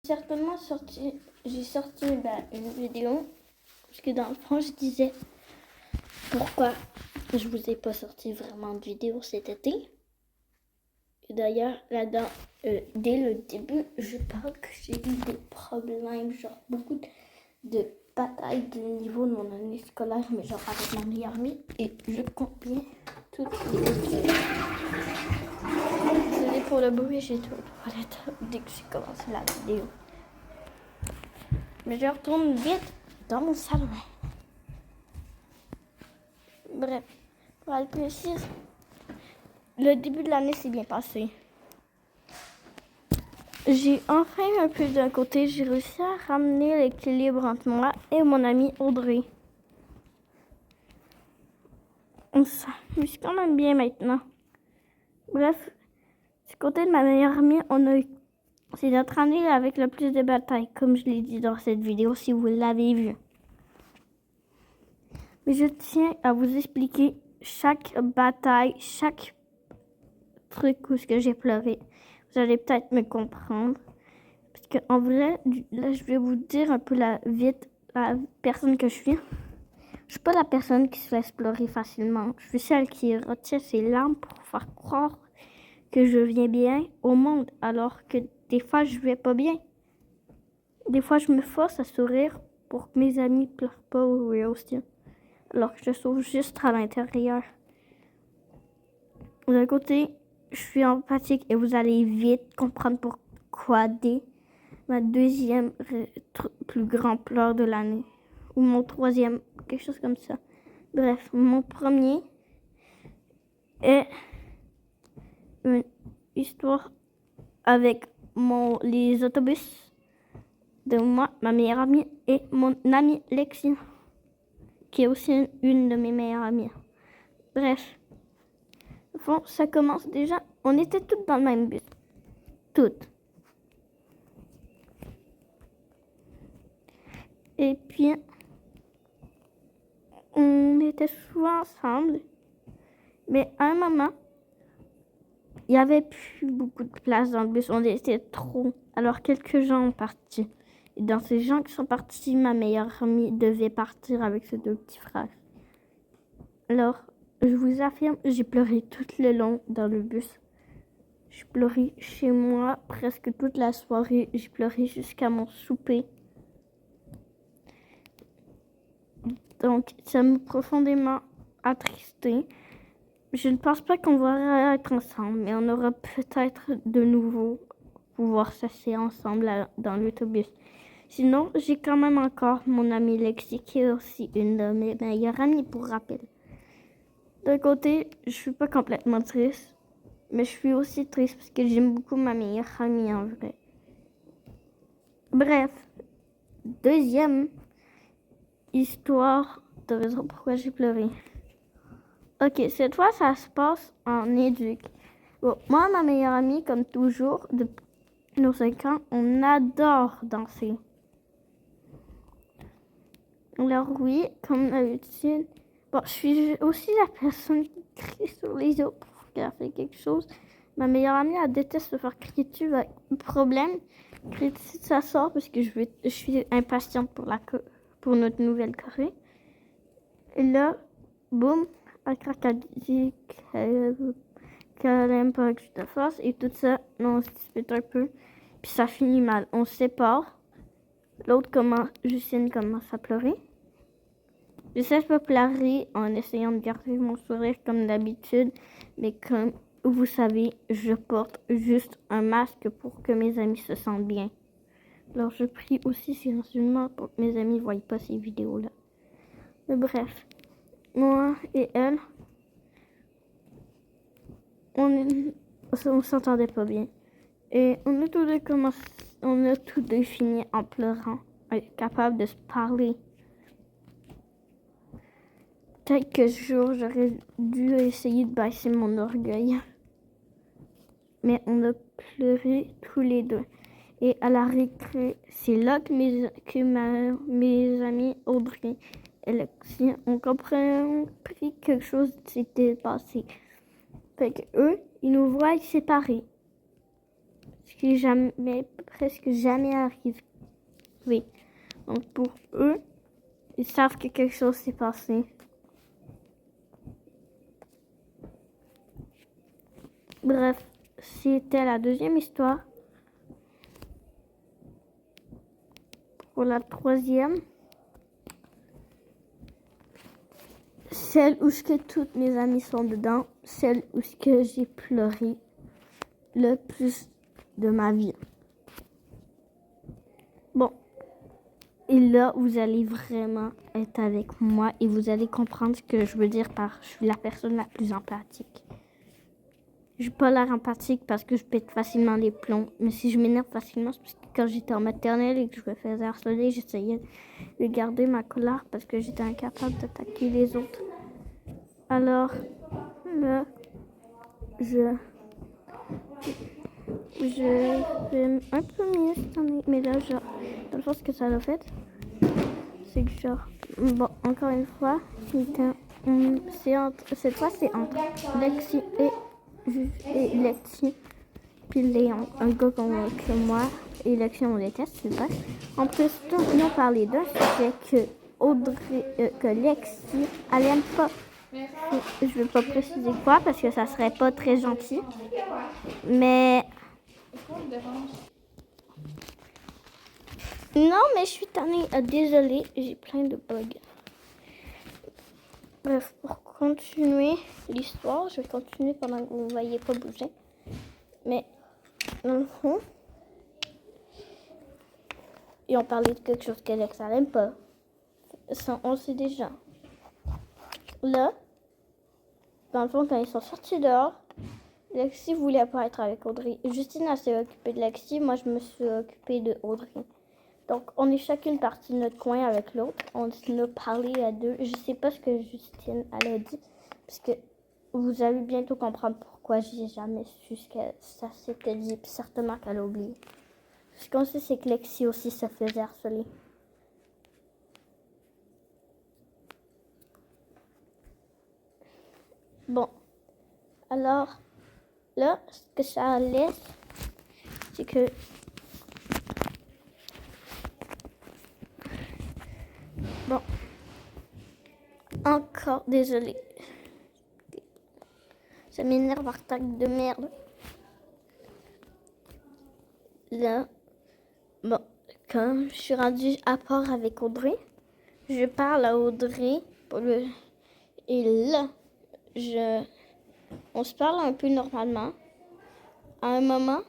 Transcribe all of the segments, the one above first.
Certainement j'ai sorti une vidéo, parce que dans le fond, je disais pourquoi je vous ai pas sorti vraiment de vidéo cet été. Et d'ailleurs, là-dedans, dès le début, je parle que j'ai eu des problèmes, genre beaucoup de batailles de niveau de mon année scolaire, mais genre avec ma meilleure amie, et je compte bien toutes les choses. Désolée pour le bruit, j'ai tout aux toilettes dès que j'ai commencé la vidéo. Mais je retourne vite dans mon salon. Bref, pour être précise, le début de l'année s'est bien passé. J'ai enfin un peu d'un côté, j'ai réussi à ramener l'équilibre entre moi et mon amie Audrey. On s'amuse quand même bien maintenant. Bref, du côté de ma meilleure amie, c'est notre année avec le plus de batailles, comme je l'ai dit dans cette vidéo si vous l'avez vue. Mais je tiens à vous expliquer chaque bataille, chaque truc où j'ai pleuré. Vous allez peut-être me comprendre. Parce qu'en vrai, là, je vais vous dire un peu la personne que je suis. Je suis pas la personne qui se laisse pleurer facilement. Je suis celle qui retient ses larmes pour faire croire que je viens bien au monde, alors que des fois, je vais pas bien. Des fois, je me force à sourire pour que mes amis pleurent pas aussi. Alors que je souffre juste à l'intérieur. D'un côté, je suis empathique et vous allez vite comprendre pourquoi ma deuxième plus grand pleur de l'année. Ou mon troisième, quelque chose comme ça. Bref, mon premier est une histoire avec les autobus de moi, ma meilleure amie, et mon amie Lexi, qui est aussi une de mes meilleures amies. Bref, au fond, ça commence déjà. On était toutes dans le même bus. Toutes. Et puis, on était souvent ensemble. Mais à un moment, il n'y avait plus beaucoup de place dans le bus. On était trop. Alors, quelques gens ont parti. Et dans ces gens qui sont partis, ma meilleure amie devait partir avec ses deux petits frères. Alors, je vous affirme, j'ai pleuré tout le long dans le bus. J'ai pleuré chez moi presque toute la soirée. J'ai pleuré jusqu'à mon souper. Donc, ça m'a profondément attristée. Je ne pense pas qu'on va être ensemble, mais on aura peut-être de nouveau pouvoir s'asseoir ensemble dans l'autobus. Sinon, j'ai quand même encore mon amie Lexi, qui est aussi une de mes meilleures amies, pour rappel. D'un côté, je suis pas complètement triste, mais je suis aussi triste parce que j'aime beaucoup ma meilleure amie en vrai. Bref, deuxième histoire de raison pourquoi j'ai pleuré. Ok, cette fois, ça se passe en éduc. Bon, moi, ma meilleure amie, comme toujours, depuis nos 5 ans, on adore danser. Alors oui, comme d'habitude, bon, je suis aussi la personne qui crie sur les autres pour qu'elle fait quelque chose. Ma meilleure amie, elle déteste se faire crier dessus. Le problème, crier dessus, ça sort parce que je suis impatiente pour notre nouvelle Corée. Et là, boum, elle craque, elle dit qu'elle aime pas que je te fasse et tout ça. Non, on se dispute un peu. Puis ça finit mal. On se sépare. L'autre Justine commence à pleurer. J'essaie de pas pleurer en essayant de garder mon sourire comme d'habitude, mais comme vous savez, je porte juste un masque pour que mes amis se sentent bien. Alors je prie aussi silencieusement pour que mes amis ne voient pas ces vidéos-là. Mais bref, moi et elle, on s'entendait pas bien. Et on a tous deux fini en pleurant, capable de se parler. Peut-être que ce jour, j'aurais dû essayer de baisser mon orgueil. Mais on a pleuré tous les deux. Et à la récré, c'est là que mes amis Audrey et Lexi ont compris que quelque chose s'était passé. Fait que eux, ils nous voient séparés. qui est jamais, presque jamais arrivé. Donc pour eux, ils savent que quelque chose s'est passé. Bref, c'était la deuxième histoire. Pour la troisième, celle où toutes mes amies sont dedans, celle où j'ai pleuré le plus de ma vie. Bon, et là, vous allez vraiment être avec moi et vous allez comprendre ce que je veux dire par je suis la personne la plus empathique. Je n'ai pas l'air empathique parce que je pète facilement les plombs, mais si je m'énerve facilement, c'est parce que quand j'étais en maternelle et que je me faisais harceler, j'essayais de garder ma colère parce que j'étais incapable d'attaquer les autres. Alors, là, je vais un peu mieux cette année, mais là, genre, dans le fond, ce que ça a fait, c'est que genre, bon, encore une fois, cette fois, c'est entre Lexi et Lexi, puis Léon, un gars que moi et Lexi, on déteste, c'est vrai. En plus, ils ont parlé d'un sujet que Lexi, elle aime pas. Je ne vais pas préciser quoi parce que ça serait pas très gentil. Mais non, mais je suis tannée. Désolée, j'ai plein de bugs. Bref, pour continuer l'histoire, je vais continuer pendant que vous ne voyez pas bouger. Mais dans le fond, ils ont parlé de quelque chose qu'Alex n'aime pas. Ça, on le sait déjà. Là, dans le fond, quand ils sont sortis dehors, Lexi voulait pas être avec Audrey. Justine s'est occupée de Lexi, moi je me suis occupée de Audrey. Donc on est chacune partie de notre coin avec l'autre. On a parlé à deux. Je sais pas ce que Justine elle a dit, parce que vous allez bientôt comprendre pourquoi j'ai jamais su ce que ça s'était dit, puis certainement qu'elle a oublié. Ce qu'on sait, c'est que Lexi aussi se faisait harceler. Bon, alors là, ce que ça laisse, c'est que bon, encore désolée. Ça m'énerve par tac de merde. Là, bon, quand je suis rendue à part avec Audrey, je parle à Audrey et là, on se parle un peu normalement. À un moment,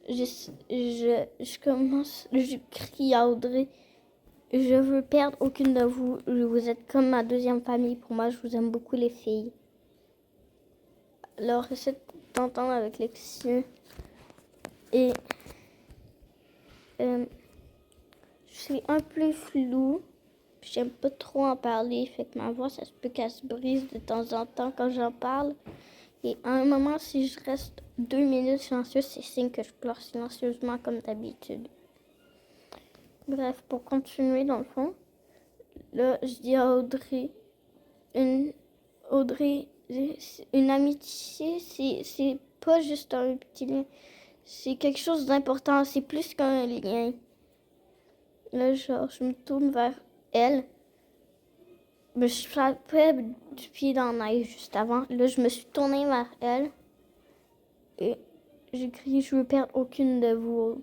je commence, je crie à Audrey, je veux perdre aucune de vous. Vous êtes comme ma deuxième famille. Pour moi, je vous aime beaucoup les filles. Alors, j'essaie d'entendre avec Lexi et je suis un peu floue. J'aime pas trop en parler, fait que ma voix, ça se peut qu'elle se brise de temps en temps quand j'en parle. Et à un moment, si je reste 2 minutes silencieuse, c'est signe que je pleure silencieusement comme d'habitude. Bref, pour continuer dans le fond, là, je dis à Audrey, une amitié, c'est pas juste un petit lien, c'est quelque chose d'important, c'est plus qu'un lien. Là, genre, je me tourne vers elle. Je frappais du pied dans la neige juste avant. Là, je me suis tournée vers elle. Et j'ai crié, je veux perdre aucune de vous.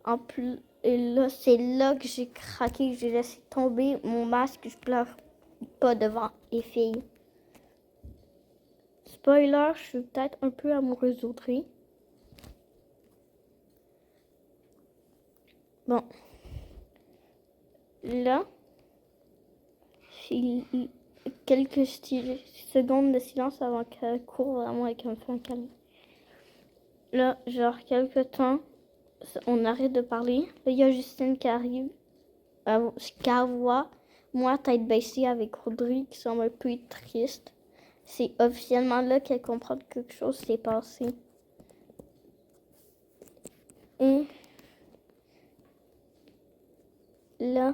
En plus, et là, c'est là que j'ai craqué, que j'ai laissé tomber mon masque. Je pleure pas devant les filles. Spoiler, je suis peut-être un peu amoureuse d'Audrey. Bon. Là, quelques secondes de silence avant qu'elle court vraiment et qu'elle me fasse un câlin. Là, genre, quelques temps, on arrête de parler. Là, il y a Justine qui arrive, qu'elle voit moi, tête baissée avec Audrey, qui semble un peu triste. C'est officiellement là qu'elle comprend que quelque chose s'est passé. Et là,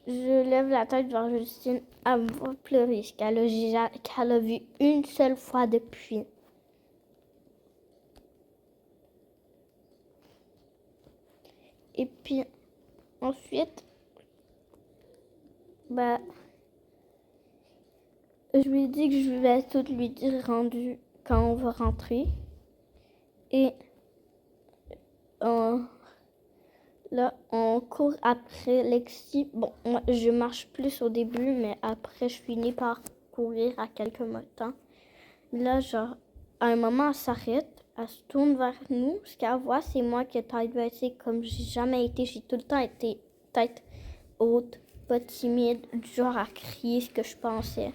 je lève la tête vers Justine. Elle va pleurer, ce qu'elle a vu une seule fois depuis. Et puis ensuite, bah, je lui ai dit que je vais tout lui dire rendu quand on va rentrer. Et là, on court après Lexi. Bon, moi, je marche plus au début, mais après, je finis par courir à quelques temps. Là, genre, à un moment, elle s'arrête, elle se tourne vers nous. Ce qu'elle voit, c'est moi qui ai tête baissée comme j'ai jamais été. J'ai tout le temps été tête haute, pas timide, du genre à crier ce que je pensais,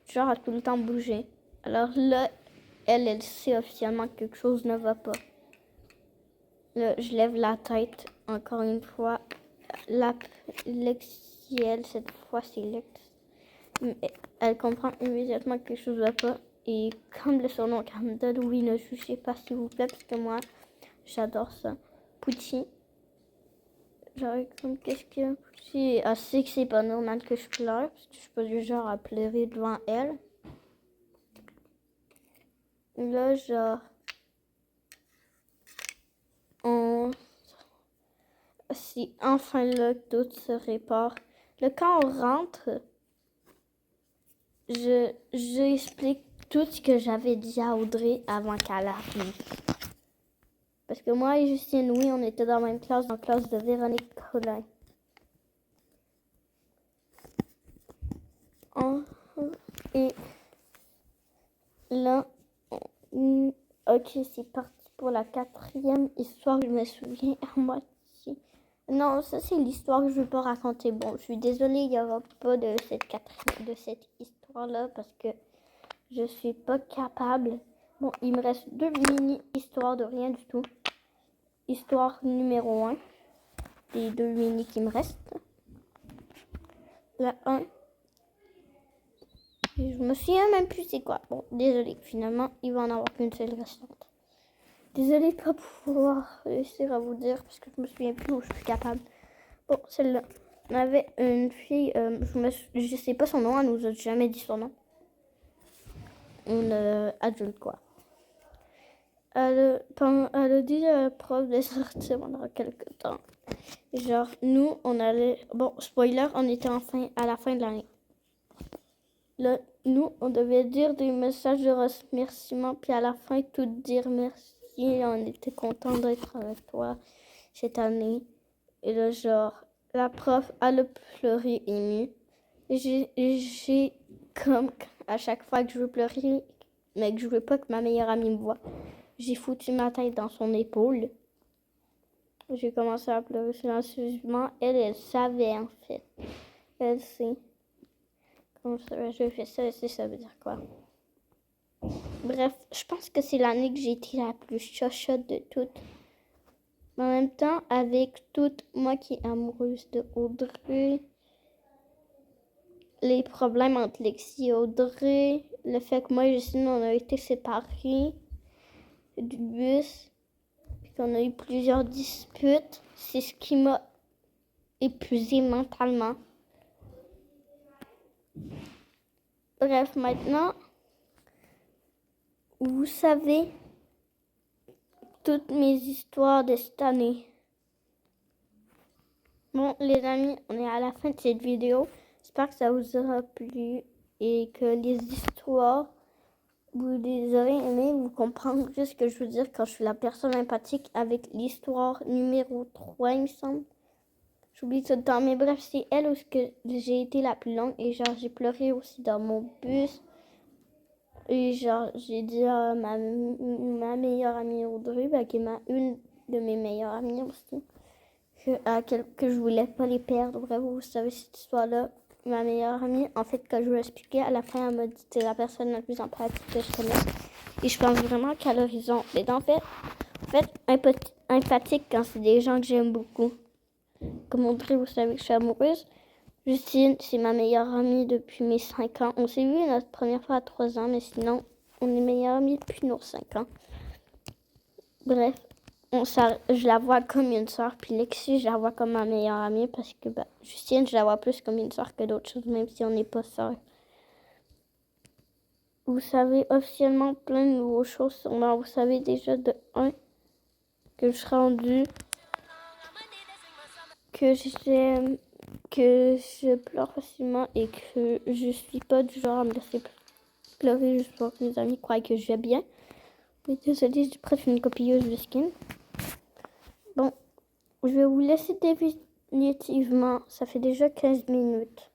du genre à tout le temps bouger. Alors là, elle sait officiellement que quelque chose ne va pas. Là, je lève la tête, encore une fois. Lexiel, cette fois, c'est Lex. Elle comprend immédiatement que quelque chose ne va pas. Et comme le surnom qu'elle me donne, oui, ne jugez pas, s'il vous plaît, parce que moi, j'adore ça. Pouti. Genre, comme qu'est-ce que Pouti, elle sait que c'est pas normal que je pleure, parce que je suis pas du genre à pleurer devant elle. Là, genre, c'est enfin là que tout se répare. Là, quand on rentre, j'explique tout ce que j'avais dit à Audrey avant qu'elle arrive. Parce que moi et Justine, oui, on était dans la même classe, dans la classe de Véronique Collin. Et là, ok, c'est parti pour la 4e histoire, je me souviens à moitié. Non, ça c'est l'histoire que je ne veux pas raconter. Bon, je suis désolée, il n'y aura pas de cette histoire-là parce que je suis pas capable. Bon, il me reste 2 mini-histoires de rien du tout. Histoire numéro 1, des 2 mini qui me restent. La 1, je me souviens même plus c'est quoi. Bon, désolée, finalement, il va en avoir qu'une seule restante. Désolée de ne pas pouvoir réussir à vous dire parce que je me souviens plus où je suis capable. Bon, celle-là. On avait une fille, je sais pas son nom, elle nous a jamais dit son nom. Une adulte, quoi. Elle a dit à la prof de sortir pendant quelques temps. Genre, nous, on allait... Bon, spoiler, on était à la fin de l'année. Là, nous, on devait dire des messages de remerciement, puis à la fin, tout dire merci. On était contents d'être avec toi cette année. Et là, genre, la prof, elle a pleuré émue. J'ai comme à chaque fois que je veux pleurer, mais que je veux pas que ma meilleure amie me voie, j'ai foutu ma tête dans son épaule. J'ai commencé à pleurer silencieusement. Elle savait en fait. Elle sait. Comme ça, je fais ça, ça veut dire quoi? Bref, je pense que c'est l'année que j'ai été la plus chochotte de toutes. Mais en même temps, avec toute moi qui est amoureuse de Audrey, les problèmes entre Lexi et Audrey, le fait que moi et Justine, on a été séparés du bus, puis qu'on a eu plusieurs disputes, c'est ce qui m'a épuisée mentalement. Bref, maintenant, vous savez toutes mes histoires de cette année. Bon, les amis, on est à la fin de cette vidéo. J'espère que ça vous aura plu et que les histoires, vous les aurez aimées. Vous comprendrez ce que je veux dire quand je suis la personne empathique avec l'histoire numéro 3, il me semble. J'oublie tout le temps. Mais bref, c'est elle où j'ai été la plus longue. Et genre, j'ai pleuré aussi dans mon bus. Et genre, j'ai dit à ma meilleure amie Audrey, qui est une de mes meilleures amies aussi, que je voulais pas les perdre. Bref, vous savez cette histoire-là. Ma meilleure amie, en fait, quand je lui ai expliqué, à la fin, elle m'a dit t'es la personne la plus empathique que je connaisse. Et je pense vraiment qu'à l'horizon. Mais en fait, empathique quand c'est des gens que j'aime beaucoup. Comme Audrey, vous savez que je suis amoureuse. Justine, c'est ma meilleure amie depuis mes 5 ans. On s'est vu notre première fois à 3 ans, mais sinon, on est meilleure amie depuis nos 5 ans. Bref, je la vois comme une soeur, puis Lexi, je la vois comme ma meilleure amie parce que Justine, je la vois plus comme une soeur que d'autres choses, même si on n'est pas sœurs. Vous savez officiellement plein de nouveaux choses sur moi. Vous savez déjà de 1 que je suis rendue que je pleure facilement et que je suis pas du genre à me laisser pleurer juste pour que mes amis croient que je vais bien. Mais désolée, j'ai presque une copieuse de skin. Bon, je vais vous laisser définitivement. Ça fait déjà 15 minutes.